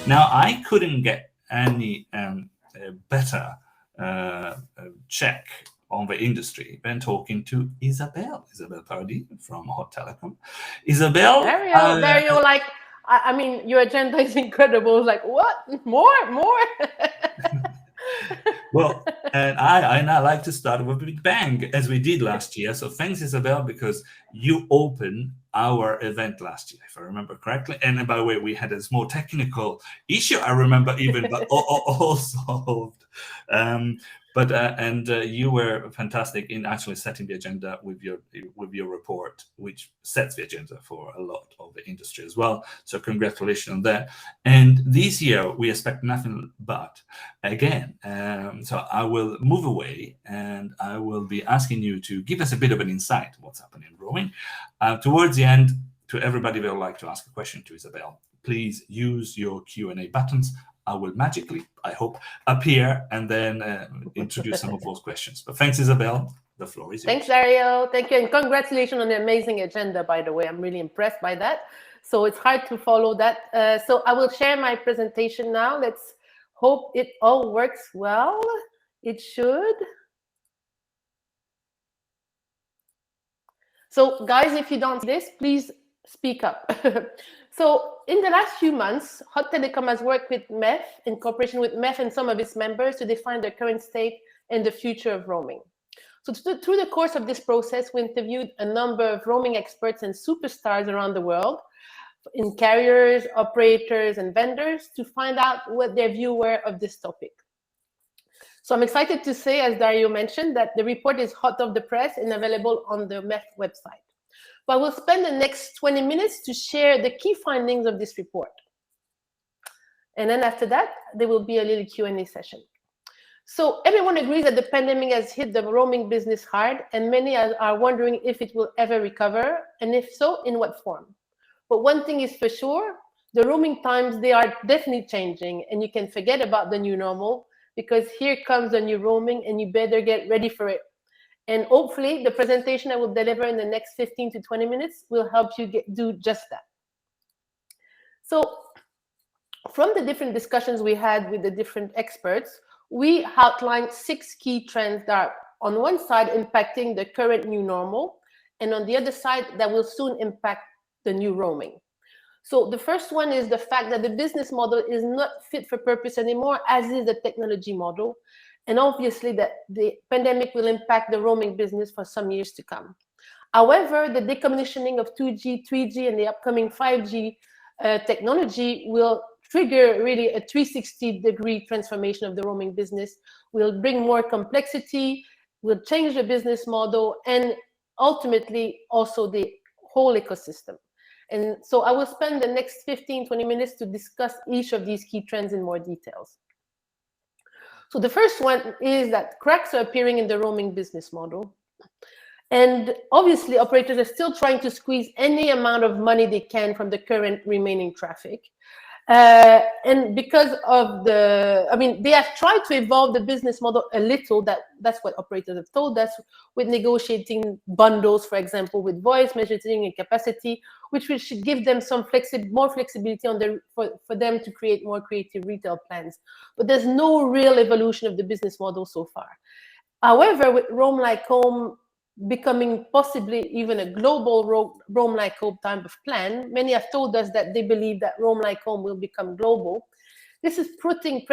Now, I couldn't get any better check on the industry than talking to Isabelle Paradis from Hot Telecom. Isabelle, Dario, like, I mean, your agenda is incredible. Like, what? More? well, and I now like to start with a big bang, as we did last year. So thanks, Isabelle, because you opened our event last year, if I remember correctly. And by the way, we had a small technical issue, I remember even, but all solved. You were fantastic in actually setting the agenda with your report, which sets the agenda for a lot of the industry as well. So congratulations on that. And this year we expect nothing but again. So I will move away, and I will be asking you to give us a bit of an insight what's happening in roaming. Towards the end, to everybody that would like to ask a question to Isabelle, please use your Q&A buttons. I will magically, I hope, appear and then introduce some of those questions. But thanks, Isabelle. The floor is yours. Thanks, Dario. Thank you. And congratulations on the amazing agenda, by the way. I'm really impressed by that. So it's hard to follow that. So I will share my presentation now. Let's hope it all works well. It should. So guys, if you don't see this, please speak up. So in the last few months, Hot Telecom has worked with MEF, in cooperation with MEF and some of its members, to define the current state and the future of roaming. So through the course of this process, we interviewed a number of roaming experts and superstars around the world, in carriers, operators, and vendors, to find out what their view were of this topic. So I'm excited to say, as Dario mentioned, that the report is hot off the press and available on the MEF website. But we'll spend the next 20 minutes to share the key findings of this report. And then after that, there will be a little Q&A session. So everyone agrees that the pandemic has hit the roaming business hard, and many are wondering if it will ever recover, and if so, in what form. But one thing is for sure, the roaming times, they are definitely changing, and you can forget about the new normal, because here comes the new roaming, and you better get ready for it. And hopefully, the presentation I will deliver in the next 15 to 20 minutes will help you do just that. So from the different discussions we had with the different experts, we outlined 6 key trends that are, on one side, impacting the current new normal, and on the other side, that will soon impact the new roaming. So the first one is the fact that the business model is not fit for purpose anymore, as is the technology model. And obviously that the pandemic will impact the roaming business for some years to come. However, the decommissioning of 2G, 3G, and the upcoming 5G technology will trigger really a 360-degree transformation of the roaming business, will bring more complexity, will change the business model, and ultimately also the whole ecosystem. And so I will spend the next 15, 20 minutes to discuss each of these key trends in more details. So the first one is that cracks are appearing in the roaming business model. And obviously, operators are still trying to squeeze any amount of money they can from the current remaining traffic. And because of they have tried to evolve the business model a little. That's what operators have told us, with negotiating bundles, for example, with voice, messaging, and capacity, which should give them some more flexibility for them to create more creative retail plans. But there's no real evolution of the business model so far. However, with Roam Like Home becoming possibly even a global Roam Like Home type of plan, many have told us that they believe that Roam Like Home will become global. This is putting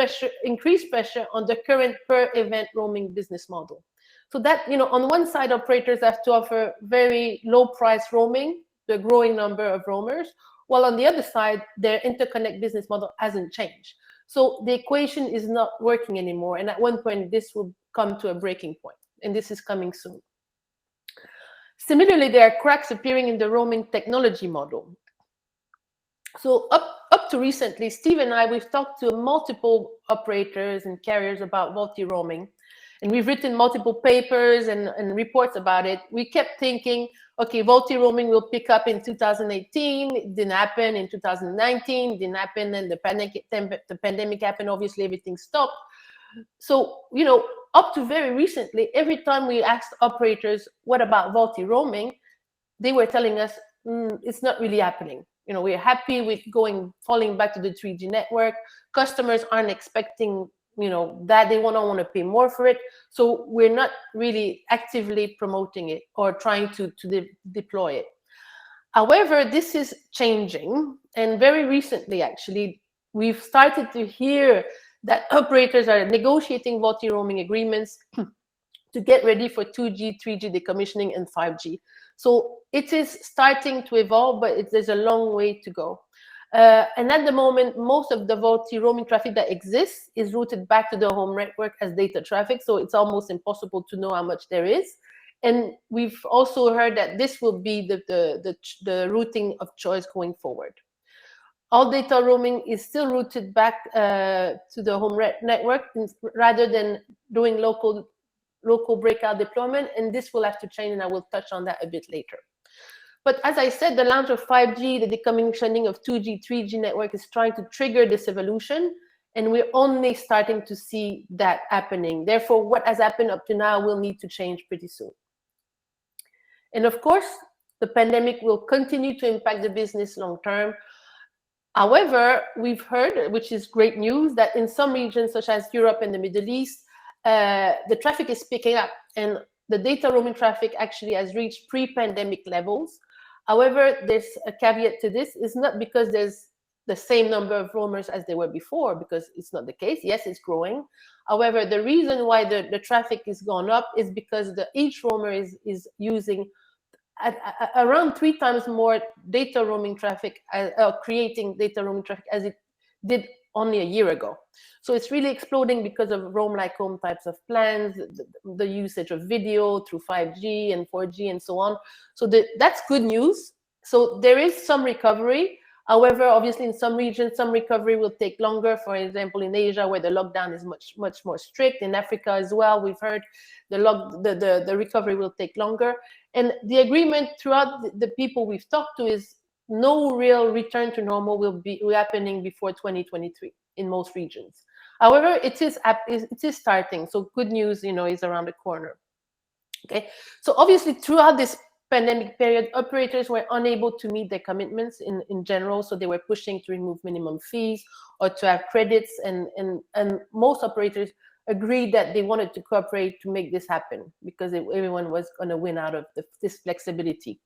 increased pressure on the current per event roaming business model. So that, on one side, operators have to offer very low price roaming to a growing number of roamers, while on the other side, their interconnect business model hasn't changed. So the equation is not working anymore. And at one point, this will come to a breaking point, and this is coming soon. Similarly, there are cracks appearing in the roaming technology model. So up to recently, Steve and we've talked to multiple operators and carriers about multi-roaming, and we've written multiple papers and reports about it. We kept thinking, okay, multi-roaming will pick up in 2018. It didn't happen in 2019. It didn't happen, and the pandemic happened. Obviously, everything stopped. So, up to very recently, every time we asked operators, what about multi-roaming, they were telling us, it's not really happening. we're happy with falling back to the 3G network. Customers aren't expecting, that they don't want to pay more for it. So we're not really actively promoting it or trying to deploy it. However, this is changing, and very recently, actually, we've started to hear that operators are negotiating multi-roaming agreements to get ready for 2G, 3G decommissioning and 5G. So it is starting to evolve, but there's a long way to go. And at the moment, most of the multi-roaming traffic that exists is routed back to the home network as data traffic, so it's almost impossible to know how much there is. And we've also heard that this will be the routing of choice going forward. All data roaming is still routed back to the home network rather than doing local breakout deployment, and this will have to change, and I will touch on that a bit later. But as I said, the launch of 5G, the decommissioning of 2G, 3G network is trying to trigger this evolution, and we're only starting to see that happening. Therefore, what has happened up to now will need to change pretty soon. And of course, the pandemic will continue to impact the business long term. However, we've heard, which is great news, that in some regions, such as Europe and the Middle East, the traffic is picking up, and the data roaming traffic actually has reached pre-pandemic levels. However, there's a caveat to this. It's not because there's the same number of roamers as there were before, because it's not the case. Yes, it's growing. However, the reason why the traffic is gone up is because each roamer is using around 3 times more data roaming traffic, creating data roaming traffic as it did only a year ago. So it's really exploding because of roam like home types of plans, the usage of video through 5G and 4G and so on. So that's good news. So there is some recovery. However, obviously in some regions, some recovery will take longer. For example, in Asia, where the lockdown is much more strict. In Africa as well, we've heard the recovery will take longer. And the agreement throughout the people we've talked to is no real return to normal will be happening before 2023 in most regions. However, it is starting. So good news, is around the corner. Okay. So obviously throughout this pandemic period, operators were unable to meet their commitments in general. So they were pushing to remove minimum fees or to have credits. And most operators agreed that they wanted to cooperate to make this happen because everyone was going to win out of this flexibility.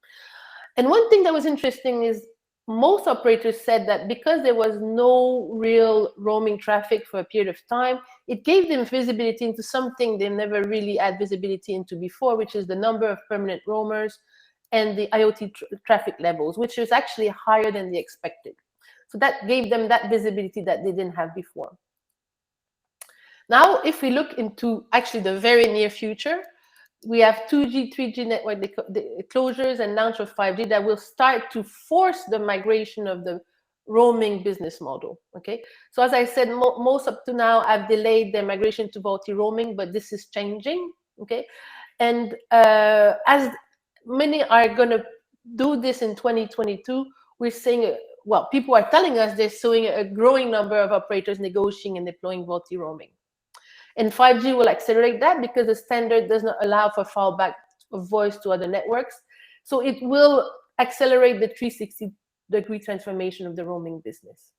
And one thing that was interesting is most operators said that because there was no real roaming traffic for a period of time, it gave them visibility into something they never really had visibility into before, which is the number of permanent roamers and the IoT traffic levels, which is actually higher than they expected. So that gave them that visibility that they didn't have before. Now, if we look into actually the very near future, we have 2G, 3G network closures and launch of 5G that will start to force the migration of the roaming business model. Okay, so as I said, most up to now have delayed their migration to multi-roaming, but this is changing. Okay, and as many are going to do this in 2022, we're seeing, well, people are telling us they're seeing a growing number of operators negotiating and deploying multi-roaming. And 5G will accelerate that because the standard does not allow for fallback of voice to other networks. So it will accelerate the 360-degree transformation of the roaming business.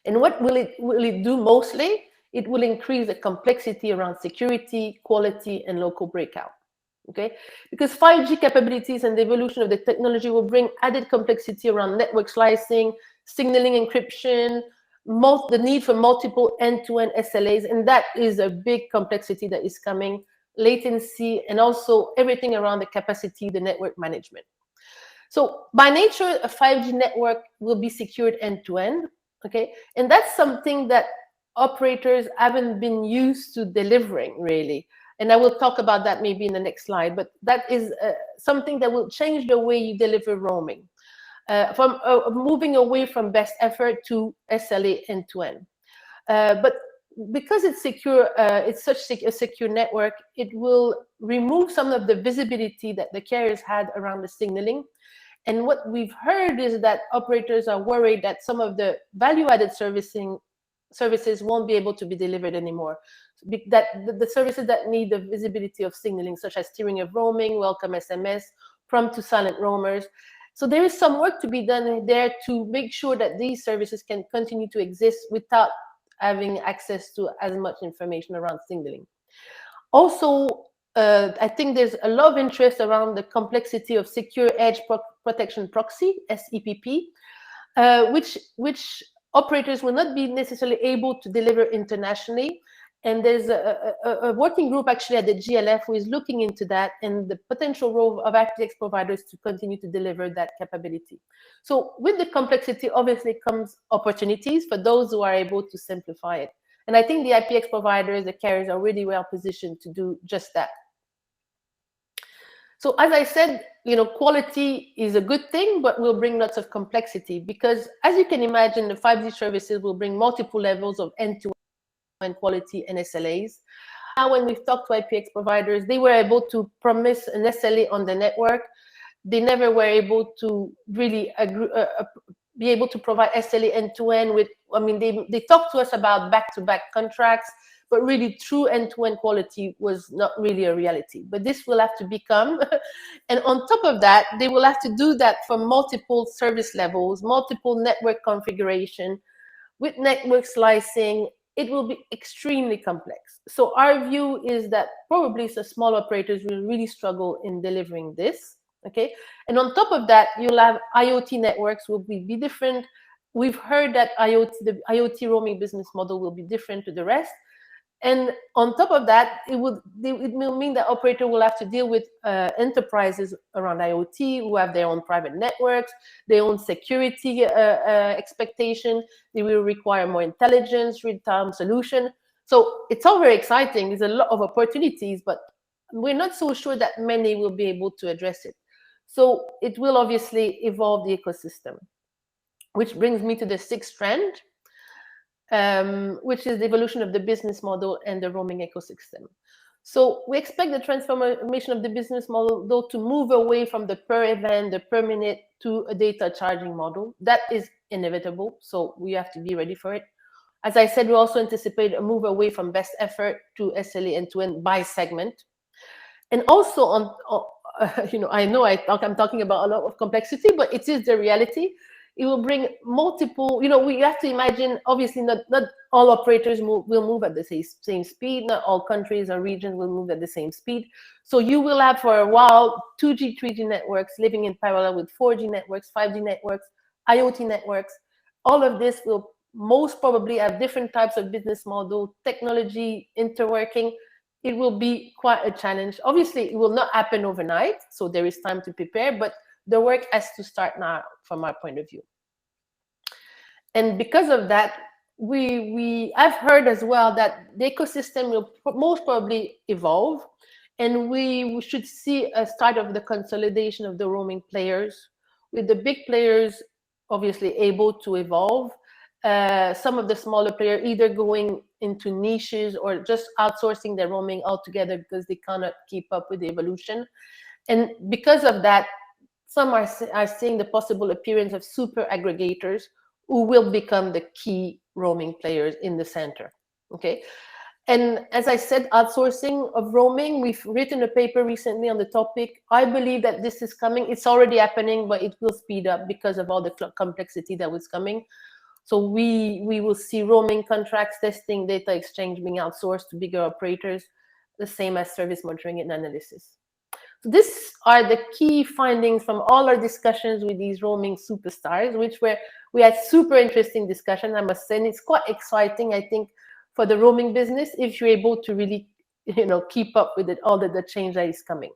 And what will it do mostly? It will increase the complexity around security, quality, and local breakout. Okay, because 5G capabilities and the evolution of the technology will bring added complexity around network slicing, signaling encryption, the need for multiple end-to-end SLAs, and that is a big complexity that is coming, latency, and also everything around the capacity, the network management. So by nature, a 5G network will be secured end-to-end, okay? And that's something that operators haven't been used to delivering, really. And I will talk about that maybe in the next slide, but that is something that will change the way you deliver roaming. From moving away from best effort to SLA end-to-end. But because it's secure, it's such a secure network, it will remove some of the visibility that the carriers had around the signaling. And what we've heard is that operators are worried that some of the value-added services won't be able to be delivered anymore. That the services that need the visibility of signaling, such as steering of roaming, welcome SMS, prompt to silent roamers, So there is some work to be done there to make sure that these services can continue to exist without having access to as much information around signaling. Also, I think there's a lot of interest around the complexity of secure edge protection proxy, SEPP, which operators will not be necessarily able to deliver internationally. And there's a working group actually at the GLF who is looking into that and the potential role of IPX providers to continue to deliver that capability. So with the complexity, obviously comes opportunities for those who are able to simplify it. And I think the IPX providers, the carriers, are really well positioned to do just that. So as I said, quality is a good thing, but will bring lots of complexity because, as you can imagine, the 5G services will bring multiple levels of end-to-end quality and SLAs. Now, when we've talked to IPX providers, they were able to promise an SLA on the network. They never were able to really be able to provide SLA end-to-end with, they talked to us about back-to-back contracts, but really true end-to-end quality was not really a reality. But this will have to become, and on top of that, they will have to do that for multiple service levels, multiple network configuration, with network slicing. It will be extremely complex. So our view is that probably the small operators will really struggle in delivering this. Okay, and on top of that, you'll have IoT networks will be different. We've heard that the IoT roaming business model will be different to the rest. And on top of that, it will mean that operator will have to deal with enterprises around IoT who have their own private networks, their own security expectation. They will require more intelligence, real-time solution. So it's all very exciting. There's a lot of opportunities, but we're not so sure that many will be able to address it. So it will obviously evolve the ecosystem, which brings me to the sixth trend, which is the evolution of the business model and the roaming ecosystem. So we expect the transformation of the business model, though, to move away from the per event, the per minute, to a data charging model. That is inevitable, so we have to be ready for it. As I said, we also anticipate a move away from best effort to SLA end-to-end by segment. And also I know I'm talking about a lot of complexity, but it is the reality. It will bring multiple, we have to imagine, obviously not all operators will move at the same speed. Not all countries or regions will move at the same speed. So you will have for a while 2G, 3G networks living in parallel with 4G networks, 5G networks, IoT networks. All of this will most probably have different types of business model, technology, interworking. It will be quite a challenge. Obviously, it will not happen overnight, so there is time to prepare, but the work has to start now from our point of view. And because of that, I've heard as well that the ecosystem will most probably evolve, and we should see a start of the consolidation of the roaming players, with the big players obviously able to evolve. Some of the smaller players either going into niches or just outsourcing their roaming altogether because they cannot keep up with the evolution. And because of that, some are seeing the possible appearance of super aggregators who will become the key roaming players in the center. Okay. And as I said, outsourcing of roaming, we've written a paper recently on the topic. I believe that this is coming. It's already happening, but it will speed up because of all the complexity that was coming. So we will see roaming contracts, testing, data exchange being outsourced to bigger operators, the same as service monitoring and analysis. So these are the key findings from all our discussions with these roaming superstars, we had super interesting discussions, I must say, and it's quite exciting, I think, for the roaming business if you're able to really, keep up with all the change that is coming.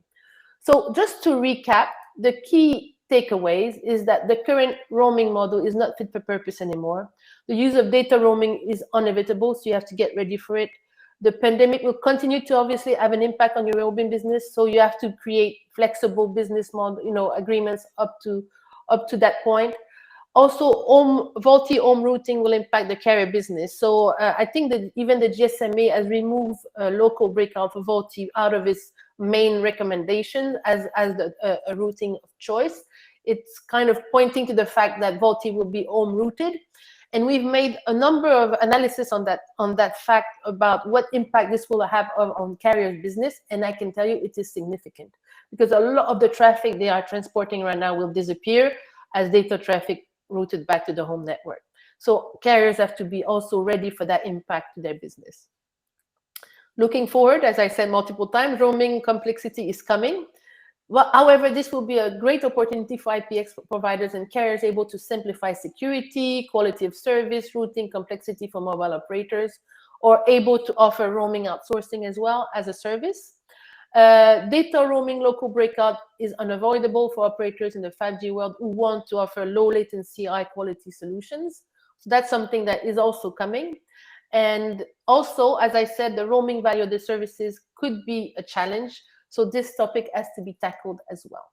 So just to recap, the key takeaways is that the current roaming model is not fit for purpose anymore. The use of data roaming is inevitable, so you have to get ready for it. The pandemic will continue to obviously have an impact on your roaming business, so you have to create flexible business model, agreements up to that point. Also, VoLTE home routing will impact the carrier business. So I think that even the GSMA has removed local breakout for VoLTE out of its main recommendation as a routing of choice. It's kind of pointing to the fact that VoLTE will be home routed. And we've made a number of analysis on that fact about what impact this will have on carriers' business. And I can tell you it is significant. because a lot of the traffic they are transporting right now will disappear as data traffic routed back to the home network. So carriers have to be also ready for that impact to their business. Looking forward, as I said multiple times, roaming complexity is coming. Well, however, this will be a great opportunity for IPX providers and carriers able to simplify security, quality of service, routing complexity for mobile operators, or able to offer roaming outsourcing as well as a service. Data roaming local breakout is unavoidable for operators in the 5G world who want to offer low latency, high quality solutions. So that's something that is also coming. And also, as I said, the roaming value of the services could be a challenge. So this topic has to be tackled as well.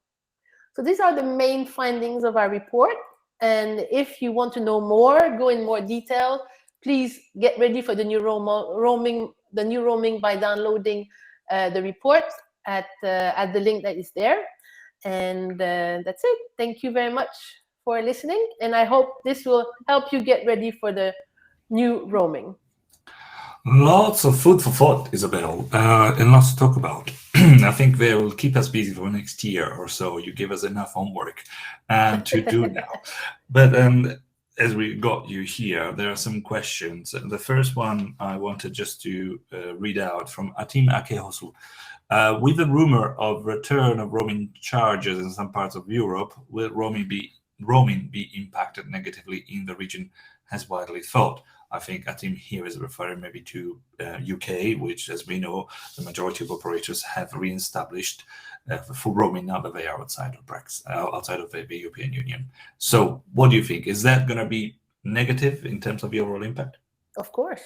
So these are the main findings of our report. And if you want to know more, go in more detail, please get ready for the new roaming by downloading the report at the link that is there. And that's it. Thank you very much for listening. And I hope this will help you get ready for the new roaming. Lots of food for thought, Isabelle, and lots to talk about. I think they will keep us busy for next year or so. You give us enough homework to do now. But as we got you here, there are some questions. The first one I wanted just to read out from Atim Akehosu. With the rumor of return of roaming charges in some parts of Europe, will roaming be impacted negatively in the region as widely thought? I think Atim here is referring maybe to UK, which, as we know, the majority of operators have re-established for roaming now that they are outside of Brexit, outside of the European Union. So what do you think? Is that going to be negative in terms of the overall impact? Of course.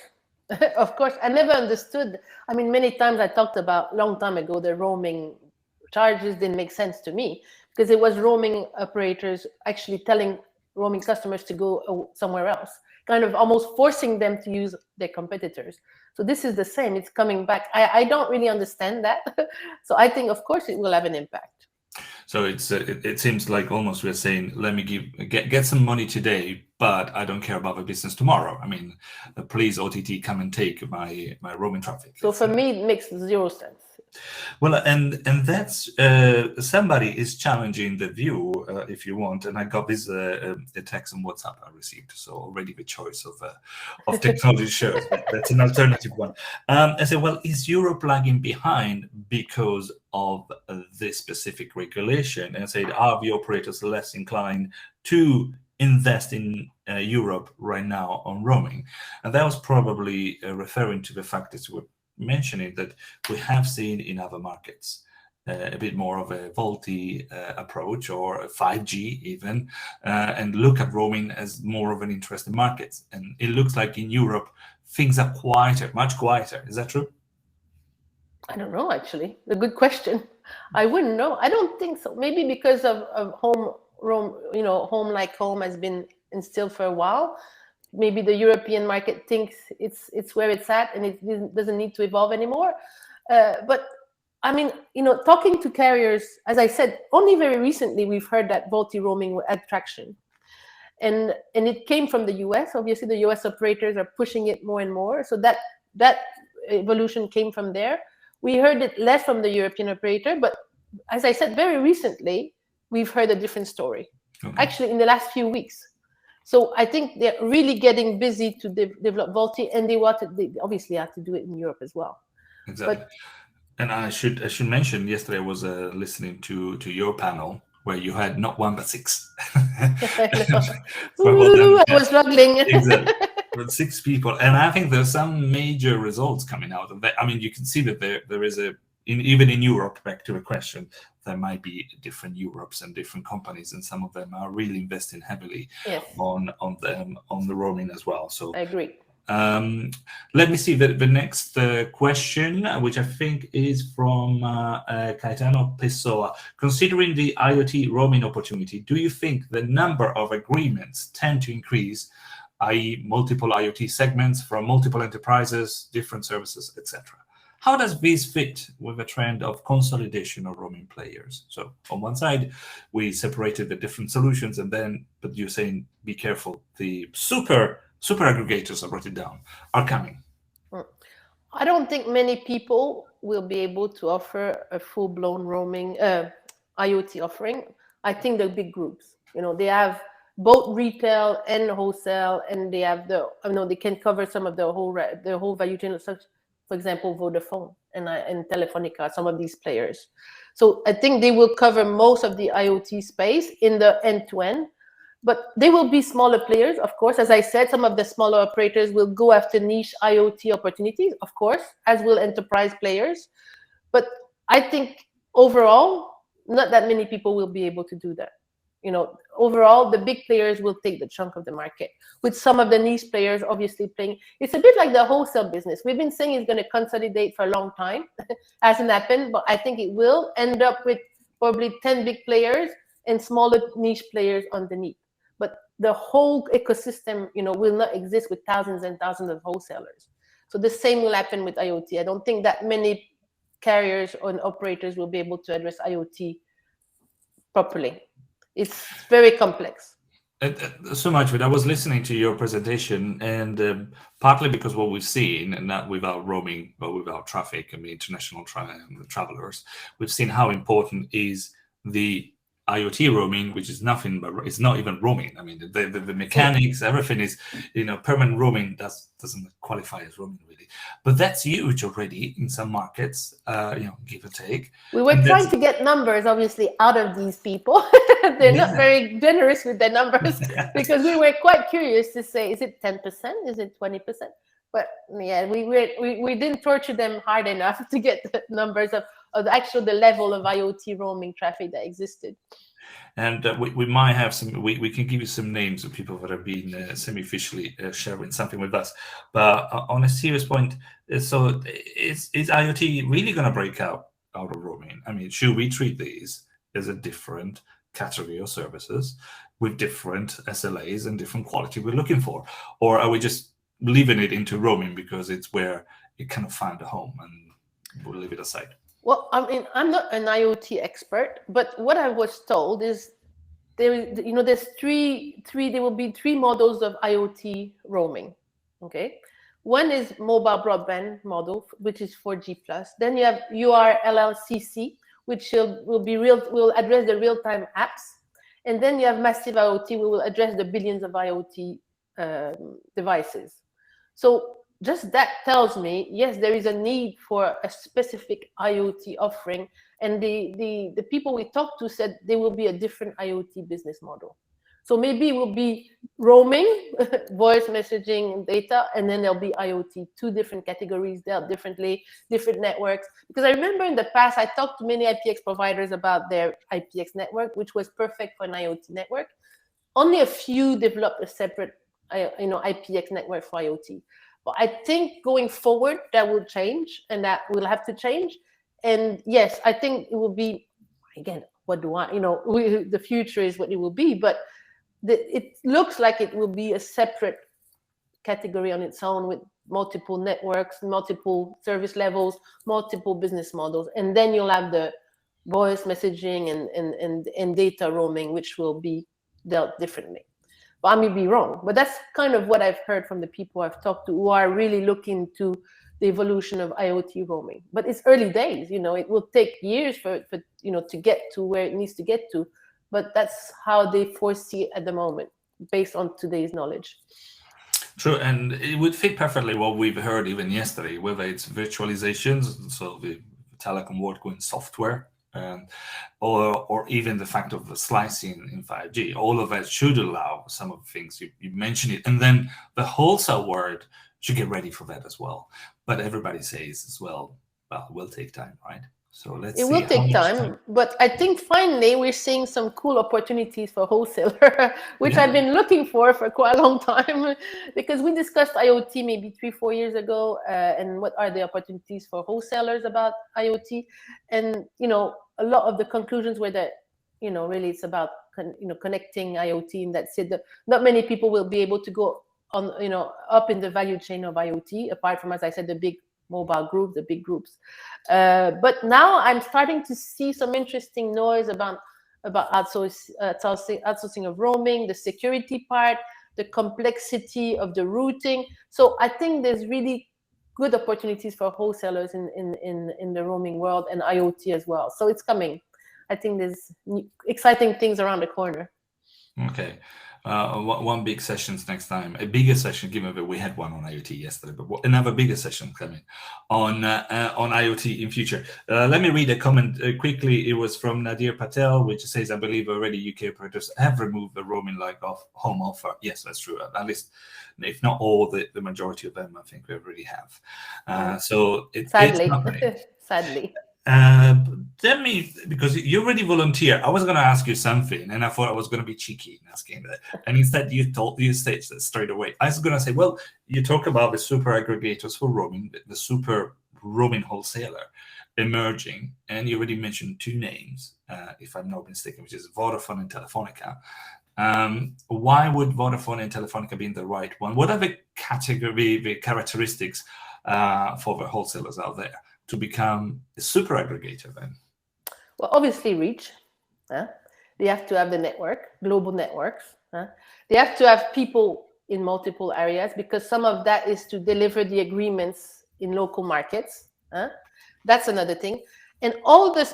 Of course. I never understood. I mean, many times I talked about, long time ago, the roaming charges didn't make sense to me because it was roaming operators actually telling roaming customers to go somewhere else, kind of almost forcing them to use their competitors. So this is the same. It's coming back. I don't really understand that. So I think, of course, it will have an impact. So it seems like almost we're saying, let me get some money today, but I don't care about the business tomorrow. I mean, please OTT come and take my roaming traffic. So for me, it makes zero sense. Well, and that's somebody is challenging the view, if you want, and I got this a text on WhatsApp I received, so already the choice of technology shows, but that's an alternative one. I said, well, is Europe lagging behind because of this specific regulation? And I said, are the operators less inclined to invest in Europe right now on roaming? And that was probably referring to the fact that we're mentioning that we have seen in other markets a bit more of a VoLTE approach, or a 5G even, and look at roaming as more of an interest in markets. And it looks like in Europe things are quieter, much quieter. Is that true? I don't know, actually. A good question. I wouldn't know. I don't think so. Maybe because of home like home has been instilled for a while. Maybe the European market thinks it's where it's at and it doesn't need to evolve anymore. But I mean, talking to carriers, as I said, only very recently we've heard that VoLTE roaming will add traction. And it came from the US. Obviously, the US operators are pushing it more and more. So that evolution came from there. We heard it less from the European operator, but as I said, very recently, we've heard a different story. Okay. Actually, in the last few weeks. So I think they're really getting busy to develop VoLTE, and they obviously have to do it in Europe as well. Exactly. And I should mention, yesterday I was listening to your panel where you had not one but six. I was struggling. Exactly. With 6 people, and I think there's some major results coming out of that. I mean, you can see that there is even in Europe, back to the question, there might be different Europes and different companies, and some of them are really investing heavily on the roaming as well. So I agree. Let me see the next question, which I think is from Caetano Pessoa. Considering the IoT roaming opportunity, do you think the number of agreements tend to increase, i.e. multiple IoT segments from multiple enterprises, different services, etc.? How does this fit with the trend of consolidation of roaming players? So on one side, we separated the different solutions, but you're saying, be careful, the super aggregators, I wrote it down, are coming. I don't think many people will be able to offer a full-blown roaming IoT offering. I think the big groups, they have both retail and wholesale, and they have they can cover some of the whole value chain, such, for example, Vodafone and Telefonica, some of these players. So I think they will cover most of the IoT space in the end-to-end. But they will be smaller players, of course. As I said, some of the smaller operators will go after niche IoT opportunities, of course, as will enterprise players. But I think overall, not that many people will be able to do that. Overall, the big players will take the chunk of the market, with some of the niche players obviously playing. It's a bit like the wholesale business. We've been saying it's going to consolidate for a long time. Hasn't happened, but I think it will end up with probably 10 big players and smaller niche players underneath. But the whole ecosystem, will not exist with thousands and thousands of wholesalers. So the same will happen with IoT. I don't think that many carriers or operators will be able to address IoT properly. It's very complex. So much of it. I was listening to your presentation, and partly because what we've seen, and not without roaming, but without traffic, international travelers, we've seen how important is the IoT roaming, which is nothing but it's not even roaming. The mechanics, everything is, permanent roaming doesn't qualify as roaming really, but that's huge already in some markets, give or take. We were trying to get numbers, obviously, out of these people. They're not very generous with their numbers because we were quite curious to say, is it 10%? Is it 20%? But yeah, we didn't torture them hard enough to get the numbers of the level of IoT roaming traffic that existed. And we might have some, we can give you some names of people that have been semi-officially sharing something with us. But on a serious point, so is IoT really going to break out of roaming? Should we treat these as a different category of services with different SLAs and different quality we're looking for? Or are we just leaving it into roaming because it's where it kind of found a home and we'll leave it aside? Well, I'm not an IoT expert, but what I was told is there will be three models of IoT roaming. Okay, one is mobile broadband model, which is 4G+. Then you have URLLCC, which will address the real-time apps, and then you have massive IoT, we will address the billions of IoT devices. So just that tells me, yes, there is a need for a specific IoT offering. And the people we talked to said there will be a different IoT business model. So maybe it will be roaming, voice messaging and data, and then there'll be IoT, two different categories, dealt differently, different networks. Because I remember in the past, I talked to many IPX providers about their IPX network, which was perfect for an IoT network. Only a few developed a separate IPX network for IoT. But I think going forward, that will change, and that will have to change. And yes, I think it will be, again, the future is what it will be, but it looks like it will be a separate category on its own with multiple networks, multiple service levels, multiple business models. And then you'll have the voice messaging and data roaming, which will be dealt differently. But I may be wrong, but that's kind of what I've heard from the people I've talked to who are really looking to the evolution of IoT roaming. But it's early days, it will take years for to get to where it needs to get to. But that's how they foresee it at the moment, based on today's knowledge. True, and it would fit perfectly what we've heard even yesterday, whether it's virtualizations, so the Telecom world going software, or even the fact of the slicing in 5G. All of that should allow some of the things you mentioned it, and then the wholesale world should get ready for that as well. But everybody says as well, it will take time, right? So let's see. It will take time, but I think finally we're seeing some cool opportunities for wholesaler, which I've been looking for quite a long time, because we discussed IoT maybe 3-4 years ago, and what are the opportunities for wholesalers about IoT, and a lot of the conclusions were that really it's about connecting IoT, and that's it. Not many people will be able to go on up in the value chain of IoT, apart from, as I said, the big mobile group, the big groups. But now I'm starting to see some interesting noise about outsourcing of roaming, the security part, the complexity of the routing. So I think there's really good opportunities for wholesalers in the roaming world and IoT as well. So it's coming. I think there's exciting things around the corner. Okay. One big sessions next time, a bigger session, given that we had one on IoT yesterday, but another bigger session coming on IoT in future. Let me read a comment quickly. It was from Nadir Patel, which says, I believe already UK operators have removed the roaming like off home offer. Yes, that's true. At least, if not all, the majority of them, I think we already have. So it's happening. Sadly. Tell me, because you already volunteer, I was going to ask you something, and I thought I was going to be cheeky in asking that, and instead you staged that straight away. I was going to say, well, you talk about the super aggregators for roaming, the super roaming wholesaler emerging, and you already mentioned two names, if I'm not mistaken, which is Vodafone and Telefonica. Why would Vodafone and Telefonica be the right one? What are the characteristics for the wholesalers out there to become a super aggregator then? Well, obviously reach. They have to have the network, global networks. They have to have people in multiple areas, because some of that is to deliver the agreements in local markets. That's another thing. And all this,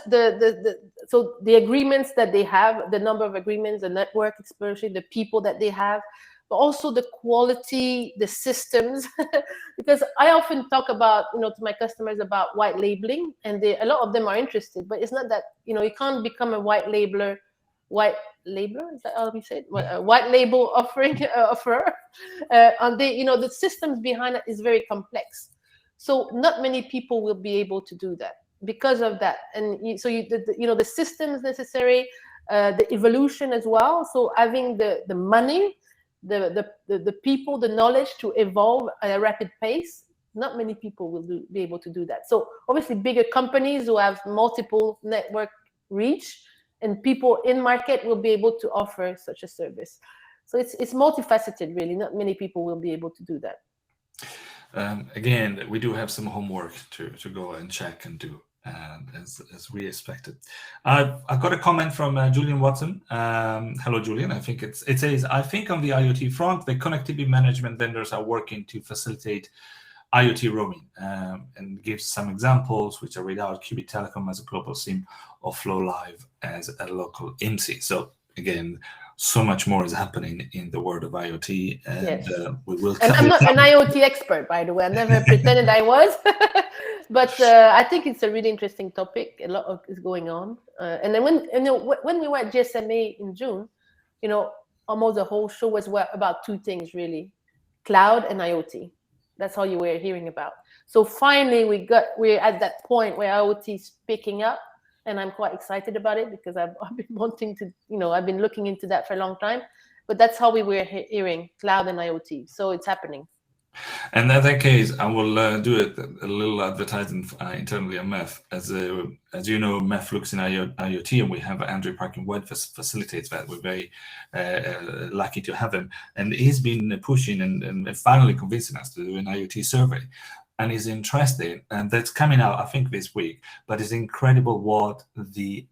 so the agreements that they have, the number of agreements, the network exposure, the people that they have, but also the quality, the systems, because I often talk about, to my customers about white labeling, and a lot of them are interested, but it's not that, you can't become a white labeler, is that how we say it? A white label offerer. The systems behind it is very complex. So not many people will be able to do that because of that. And the systems necessary, the evolution as well. So having the money, the people, the knowledge to evolve at a rapid pace, not many people will be able to do that. So obviously bigger companies who have multiple network reach and people in market will be able to offer such a service. So it's multifaceted, really. Not many people will be able to do that. Again, we do have some homework to go and check and do. As we expected. I've got a comment from Julian Watson. Hello, Julian. I think it says, I think on the IoT front, the connectivity management vendors are working to facilitate IoT roaming, and gives some examples, which I read out. Qubit Telecom as a global SIM, or Flow Live as a local IMSI. So again, so much more is happening in the world of IoT, and yes. We will. And I'm not an IoT expert, by the way. I never pretended I was. But I think it's a really interesting topic. A lot is going on. And then when we were at GSMA in June, almost the whole show was about two things, really: cloud and IoT. That's all you were hearing about. So finally, we're at that point where IoT is picking up, and I'm quite excited about it, because I've been wanting to, I've been looking into that for a long time. But that's how we were hearing cloud and IoT. So it's happening. And in that case, I will do a little advertising internally on MEF. As you know, MEF looks in IoT, and we have Andrew Parkin Webb facilitates that. We're very lucky to have him, and he's been pushing and finally convincing us to do an IoT survey. And is interesting, and that's coming out, I think, this week. But it's incredible what the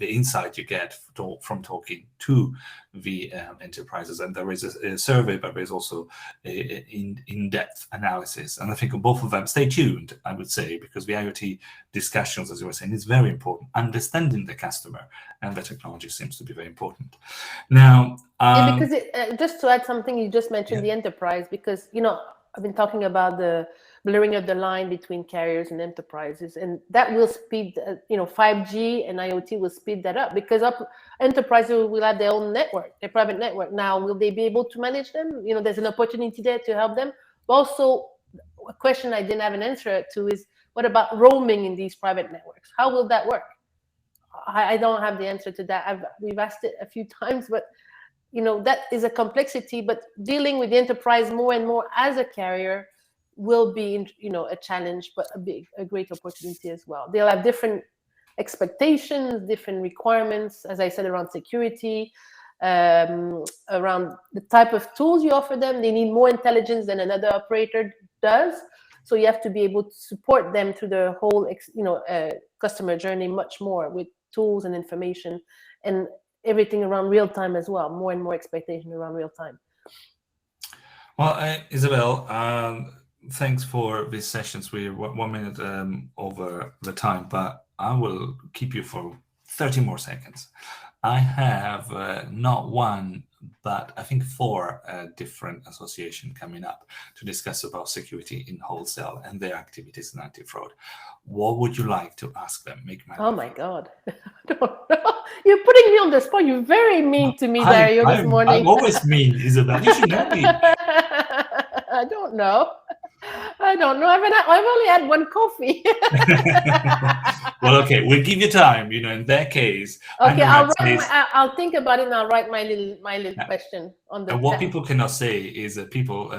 insight you get from talking to the enterprises. And there is a survey, but there's also in-depth analysis. And I think on both of them, stay tuned, I would say, because the IoT discussions, as you were saying, is very important. Understanding the customer and the technology seems to be very important. Now, because just to add something, you just mentioned the enterprise, because I've been talking about the blurring of the line between carriers and enterprises, and that will speed, 5G and IoT will speed that up, because enterprises will have their own network, their private network. Now, will they be able to manage them? There's an opportunity there to help them. But also, a question I didn't have an answer to is, what about roaming in these private networks? How will that work? I don't have the answer to that. We've asked it a few times, but that is a complexity. But dealing with the enterprise more and more as a carrier will be, a challenge, but a great opportunity as well. They'll have different expectations, different requirements, as I said, around security, around the type of tools you offer them. They need more intelligence than another operator does. So you have to be able to support them through the whole, customer journey much more with tools and information, and everything around real time as well. More and more expectation around real time. Well, Isabelle, thanks for these sessions. We're 1 minute over the time, but I will keep you for 30 more seconds. I have not one, but I think 4 different associations coming up to discuss about security in wholesale and their activities in anti-fraud. What would you like to ask them? Oh my God. I don't know. You're putting me on the spot. You're very mean to me, Dario, this morning. I'm always mean, Isabelle. You should know me. I don't know. I don't know. I've only had 1 coffee. Well, okay, we'll give you time. In that case. Okay, I'll think about it and I'll write my little question on the. And what people cannot say is that people,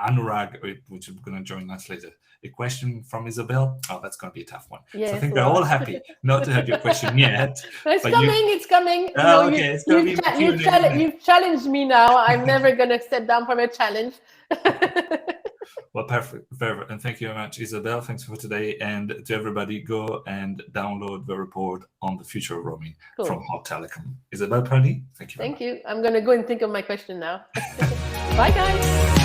Anurag, which is going to join us later, a question from Isabelle. Oh, that's going to be a tough one. Yes, so I think they're all happy not to have your question yet. It's coming. It's coming. Okay, you've challenged me now. I'm never going to step down from a challenge. Well, perfect. And thank you very much, Isabelle. Thanks for today. And to everybody, go and download the report on the future of roaming from Hot Telecom. Isabelle, Paradis, thank you. Thank you. I'm going to go and think of my question now. Bye, guys.